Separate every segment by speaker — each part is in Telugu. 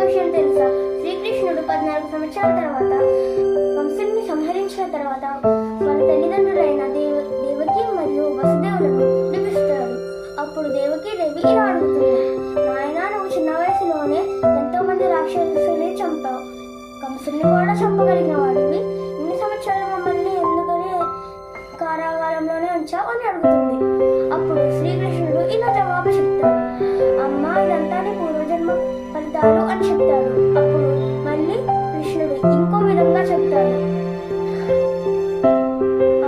Speaker 1: విషయం తెలుసా? శ్రీకృష్ణుడు 14 సంవత్సరాల తర్వాత కంసుడిని సంహరించిన తర్వాత వాళ్ళ తల్లిదండ్రులైన దేవకి మరియు వసుదేవులను విడిపిస్తాడు. అప్పుడు దేవకి దేవి ఇలా అడుగుతుంది, నాయనా, నువ్వు చిన్న వయసులోనే ఎంతో మంది రాక్షసుల్ని చంపావు, కంసుడిని కూడా చంపగలిగిన వాడివి, ఇన్ని సంవత్సరాలు మమ్మల్ని ఎందుకని కారాగారంలోనే ఉంచావు అని అడుగుతుంది. అప్పుడు శ్రీకృష్ణుడు ఇలా జవాబు చెప్తాడు, అమ్మా, ఇదంతా నీ పూర్వజన్మ ఫలితాలు అని చెప్తాడు. అప్పుడు మళ్ళీ కృష్ణుడు ఇంకో విధంగా చెప్తాడు,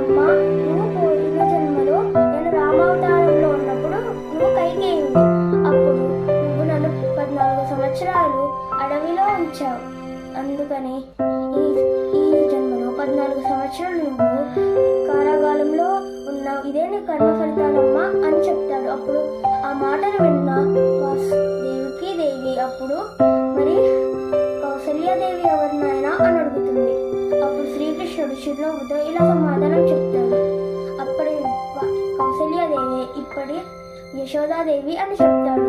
Speaker 1: అమ్మా, నువ్వు పోయిన జన్మలో నేను రామావతారంలో ఉన్నప్పుడు నువ్వు కైకేయుడి, అప్పుడు నువ్వు నన్ను 14 సంవత్సరాలు అడవిలో ఉంచావు, అందుకని ఈ జన్మలో 14 సంవత్సరాలు నువ్వు కారాగారంలో ఉన్నావు, ఇదే నీ కర్మ ఫలితాలమ్మా అని చెప్తాడు. అప్పుడు ఆ మాటలు విన్న దేవికి దేవి అప్పుడు మరి కౌసల్యాదేవి ఎవరినైనా అని అడుగుతుంది. అప్పుడు శ్రీకృష్ణుడు చిరునవ్వుతో ఇలా సమాధానం చెప్తాడు, అప్పటి కౌసల్యాదేవి ఇప్పటి యశోదాదేవి అని చెప్తాడు.